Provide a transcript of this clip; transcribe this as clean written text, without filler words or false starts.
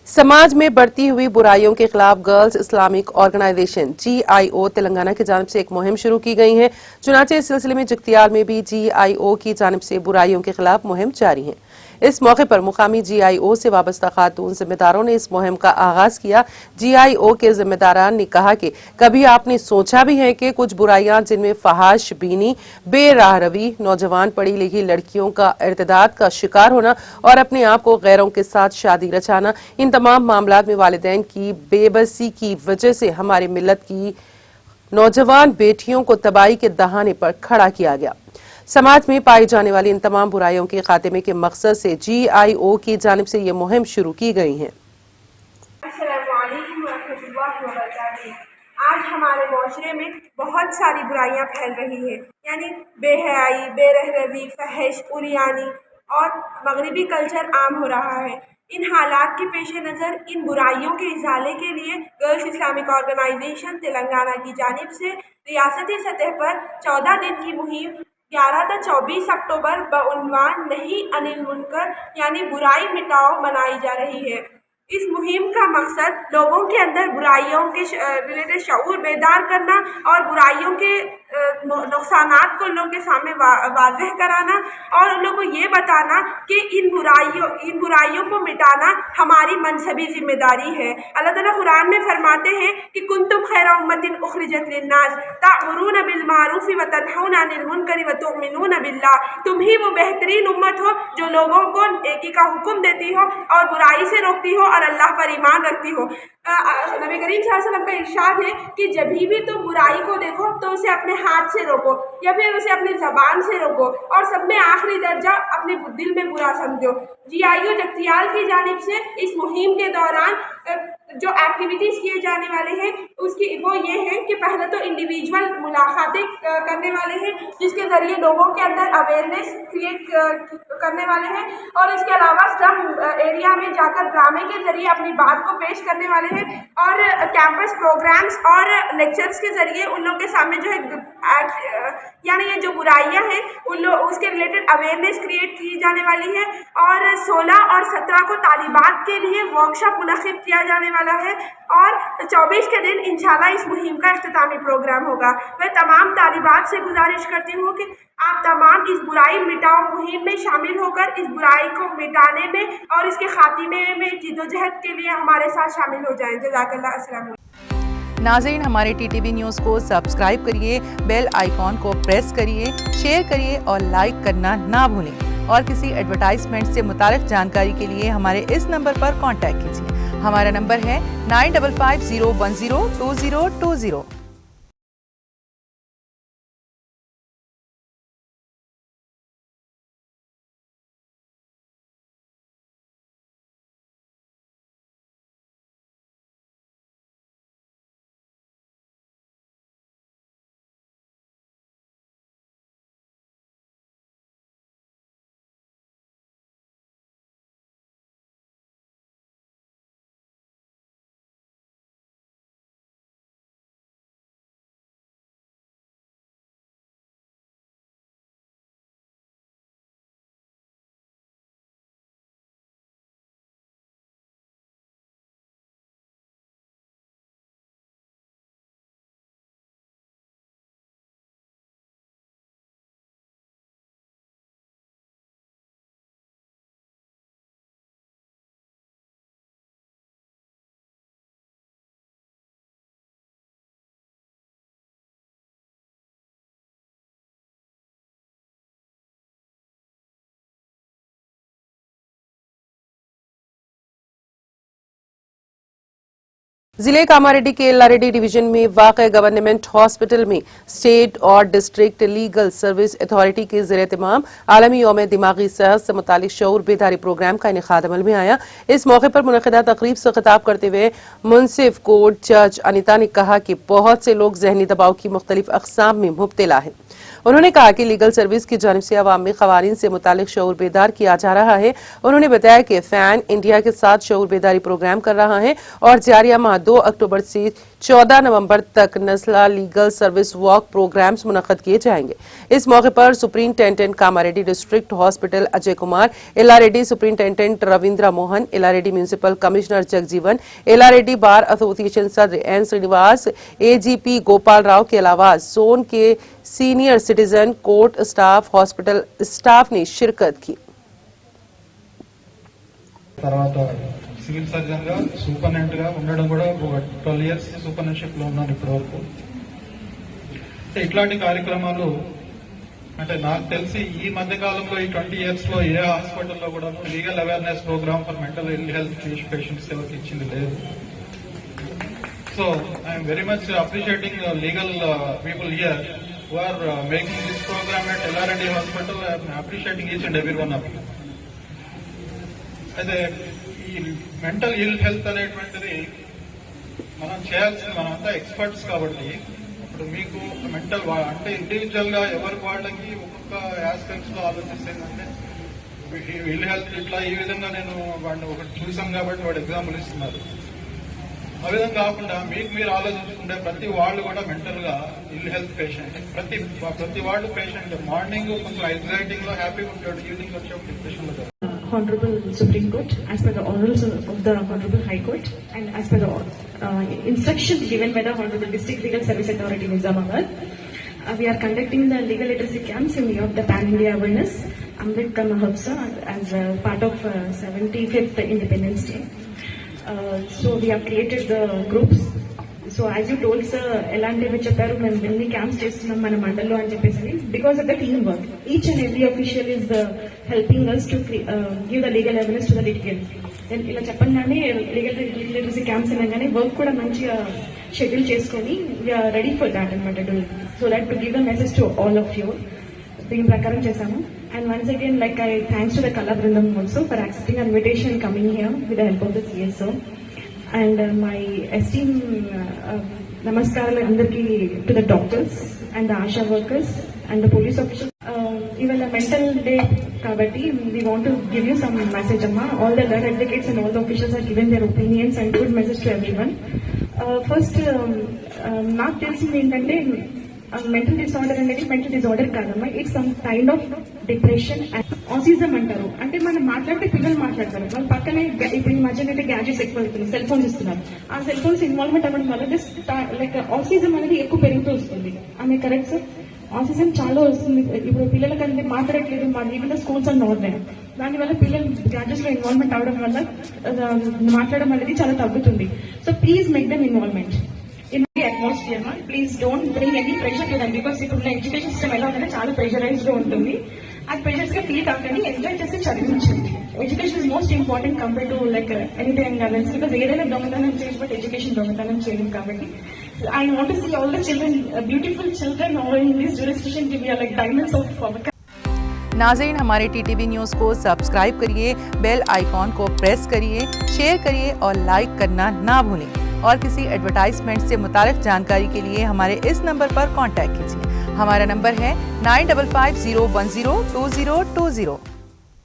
समाज में बढ़ती हुई बुराइयों के खिलाफ girls Islamic organisation GIO Telangana की जानिब से एक मुहिम शुरू की गई है। चुनाचे इस सिलसिले में जगतियाल में भी GIO की जानिब से बुराइयों के खिलाफ मुहिम जारी है। इस मौके पर मुकामी GIO से वाबस्ता खातून जिम्मेदारों ने इस मुहिम का आगाज किया। GIO के जिम्मेदारान ने कहा कि कभी आपने सोचा भी है कि कुछ बुराइयां जिनमें फहाश बीनी, बेराह रवी, नौजवान पढ़ी लिखी लड़कियों का इर्तिदाद का शिकार होना और अपने आप को गैरों के साथ शादी रचाना, इन तमाम मामलात में वालिदैन की बेबसी की वजह से हमारी मिल्लत की नौजवान बेटियों को तबाही के दहाने पर खड़ा किया गया। समाज में पाई जाने वाली इन तमाम बुराइयों के खात्मे के मकसद से GIO की जानिब से ये मुहिम शुरू की गई है। आज हमारे माशरे में बहुत सारी बुराइयां फैल रही है, यानी बेहयाई, बेरहरवी, फहश, उरियानी और मगरिबी कल्चर आम हो रहा है। इन हालात के पेश नज़र इन बुराइयों के इज़ाले के लिए गर्ल्स इस्लामिक ऑर्गेनाइजेशन तेलंगाना की जानिब से रियासती सतह पर 14 दिन की मुहिम 11 से 24 अक्टूबर बउनवान नहीं अनिल मुनकर यानी बुराई मिटाओ मनाई जा रही है। इस मुहिम का मकसद लोगों के अंदर बुराइयों के रिलेटेड शऊर बेदार करना और बुराइयों के नुकसानात को उन लोगों के सामने वाज़ेह कराना और उन लोगों को ये बताना कि इन बुराइयों को मिटाना हमारी मनसबी जिम्मेदारी है। अल्लाह ताला कुरान में फरमाते हैं कि कुंतुम खैरा उम्मतिन उखरिजत लिन्नास तामुरून बिल मारूफ व तनहौना अनिल मुनकर व तुमिनून बिल्लाह। तुम ही वो बेहतरीन उम्मत हो जो लोगों को नेकी का हुक्म देती हो और बुराई से रोकती हो और अल्लाह पर ईमान रखती हो। नबी करीम सल्लल्लाहु अलैहि वसल्लम का इरशाद है कि जब भी तुम बुराई को देखो तो उसे अपने हाथ से रोको या फिर उसे अपनी ज़बान से रोको और सब में आखिरी दर्जा अपने दिल में बुरा समझो। GIO जगतियाल की जानिब से इस मुहिम के दौरान जो एक्टिविटीज़ किए जाने वाले हैं उसकी वो ये है कि पहले तो इंडिविजुअल मुलाकातें करने वाले हैं जिसके ज़रिए लोगों के अंदर अवेयरनेस क्रिएट करने वाले हैं और इसके अलावा स्लम एरिया में जाकर ड्रामे के ज़रिए अपनी बात को पेश करने वाले हैं और कैंपस प्रोग्राम्स और लेक्चर्स के ज़रिए उन लोगों के सामने जो है यानी ये जो बुराइयां हैं उसके रिलेटेड अवेयरनेस क्रिएट की जाने वाली है। और 16 और 17 को तालिबात के लिए वर्कशॉप मुनक़िद किया जाने वाला है और 24 के दिन इंशाल्लाह इस मुहिम का इख्तितामी प्रोग्राम होगा। मैं तमाम तालिबात से गुजारिश करती हूँ कि आप तमाम इस बुराई मिटाओ मुहिम में शामिल होकर इस बुराई को मिटाने में और इसके खात्मे में जिद्दोजहद के लिए हमारे साथ शामिल हो जाएं। जज़ाकल्लाह। अस्सलाम वालेकुम। नाज़रीन, हमारे TTV न्यूज़ को सब्सक्राइब करिए, बेल आइकॉन को प्रेस करिए, शेयर करिए और लाइक करना ना भूलें। और किसी एडवर्टाइजमेंट से मुताल्लिक़ जानकारी के लिए हमारे इस नंबर पर कांटेक्ट कीजिए। हमारा नंबर है 9550102020। जिले कामारेड्डी के एल्लारेड्डी डिवीजन में वाक़ गवर्नमेंट हॉस्पिटल में स्टेट और डिस्ट्रिक्ट लीगल सर्विस अथॉरिटी के ज़ेर-ए-इत्तिमाम आलमी यौम दिमागी सेहत से मुतालिक शऊर बेदारी प्रोग्राम का इनेकाद अमल में आया। इस मौके पर मुनक़िदा तकरीब से खिताब करते हुए मुंसिफ कोर्ट जज अनिता ने कहा कि बहुत से लोग ज़हनी दबाव की मुख्तलिफ अक़साम में मुब्तला हैं। उन्होंने कहा कि लीगल सर्विस की जानिब से अवाम में खवानीन से मुतालिक शऊर बेदार किया जा रहा है। उन्होंने बताया कि फैन इंडिया के साथ शऊर बेदारी प्रोग्राम कर रहा है और जारिया माह 2 अक्टूबर से 14 नवंबर तक नस्ला लीगल सर्विस वॉक प्रोग्राम्स मुनक्कद किए जाएंगे। इस मौके पर superintendent Kamareddy district hospital Ajay Kumar, Yellareddy superintendent Ravindra Mohan, Yellareddy municipal commissioner Jagjivan, Yellareddy bar association सदर एन श्रीनिवास, एजीपी गोपाल राव के अलावा जोन के senior citizen, court staff, hospital staff ने शिरकत की। తర్వాత సివిల్ సర్జన్ గా సూపరింటెండెంట్ గా ఉండడం కూడా 12 ఇయర్స్ సూపరింటెండెంట్షిప్ లో ఉన్నాను ఇప్పటి వరకు. ఇట్లాంటి కార్యక్రమాలు అంటే నాకు తెలిసి ఈ మధ్య కాలంలో ఈ 20 ఇయర్స్ లో ఏ హాస్పిటల్లో కూడా legal awareness programme for mental health patients ఎవరికి ఇచ్చింది లేదు. So I'm very much appreciating legal people here who are making this program at LRD hospital. I am appreciating each and every one of you. అయితే ఈ mental ill health అనేటువంటిది మనం చేయాల్సింది మనంతా experts కాబట్టి ఇప్పుడు మీకు మెంటల్ అంటే ఇండివిజువల్ గా ఎవరికి వాళ్ళకి ఒక్కొక్క ఆస్పెక్ట్స్ లో ఆలోచిస్తేందంటే ఇల్ హెల్త్ ఇట్లా ఈ విధంగా నేను వాడిని ఒకటి చూసాం కాబట్టి వాడు ఎగ్జాంపుల్ ఇస్తున్నారు. ఆ విధంగా కాకుండా మీకు మీరు ఆలోచించుకుంటే ప్రతి వాళ్ళు కూడా మెంటల్ గా ఇల్ హెల్త్ పేషెంట్, ప్రతి వాళ్ళు పేషెంట్ మార్నింగ్ కొంచెం ఎగ్జైటింగ్ లో హ్యాపీగా ఉంటాడు, ఈవినింగ్ వచ్చే డిప్రెషన్ లో. Honorable Supreme Court, as per the orders of the Honorable High Court, and as per the instructions given by the Honorable District Legal Service Authority Nizamabad, we are conducting the legal literacy camps in view of the Pan India Awareness Ambedkar Mahotsav as part of 75th Independence Day. So we have created the groups. So as you told sir, elanti chepparu mem many camps chestunnam mana mandallo ani cheppesi because of the team work. Each and every official is helping us to give the legal awareness to the litigants. Then ila cheppandane legal literacy camps anagane work kuda manchiga schedule cheskoni we are ready for that anamata doing. So that to give the message to all of you. దీని ప్రకారం చేశాము. And once again, like I thanks to the Kala Brindam also for accepting our invitation and coming here with the help of the CSO. And my esteemed namaskaralu andarki to the doctors and the ASHA workers and the police officials. Ivala mental day kabatti we want to give you some message amma. All the law advocates and all the officials have given their opinions and good message to everyone. First నాకు తెలిసింది ఏంటంటే mental disorder అనేది mental disorder కాదమ్మా, it's some kind of depression, autism అంటారు. అంటే మనం మాట్లాడితే పిల్లలు మాట్లాడతారు, వాళ్ళ పక్కనే ఇప్పుడు ఈ మధ్యన అయితే గ్యాడ్జెట్స్ ఎక్కువ అవుతున్నాయి, సెల్ ఫోన్స్ ఇస్తున్నారు. ఆ సెల్ ఫోన్స్ ఇన్వాల్వ్మెంట్ అవ్వడం వల్ల జస్ట్ లైక్ ఆటిజం అనేది ఎక్కువ పెరుగుతూ వస్తుంది. ఆమె కరెక్ట్ సార్? ఆటిజం చాలా వస్తుంది. ఇప్పుడు పిల్లలకి అంటే మాట్లాడట్లేదు, మా ఈవెన్ స్కూల్స్ అండ్ ఆన్లైన్, దానివల్ల పిల్లలు గ్యాడ్జెట్స్ లో ఇన్వాల్వ్మెంట్ అవడం వల్ల మాట్లాడడం అనేది చాలా తగ్గుతుంది. So please make them involvement in the atmosphere. Please don't bring any pressure to them because ఇప్పుడు ఎడ్యుకేషన్ సిస్టమ్ ఎలా ఉందంటే చాలా ప్రెషరైజ్డ్ గా ఉంటుంది. అది ప్రెషర్స్ గా ఫీల్ కాకండి, ఎంజాయ్ చేసి చదివించండి. Education is most important compare to like any time governance, because ఏదైనా దొంగతనం చేయొచ్చు బట్ ఎడ్యుకేషన్ దొంగతనం చేయలేదు. కాబట్టి I want to see all the children, beautiful children in this jurisdiction to be like diamonds of. नाज़रीन, हमारे टीटीवी न्यूज़ को subscribe करिए, बेल आइकॉन को प्रेस करिए, शेयर करिए और लाइक करना ना भूलें। और किसी एडवर्टाइजमेंट से मुतालिक जानकारी के लिए हमारे इस नंबर पर कांटेक्ट कीजिए। हमारा नंबर है 9550102020।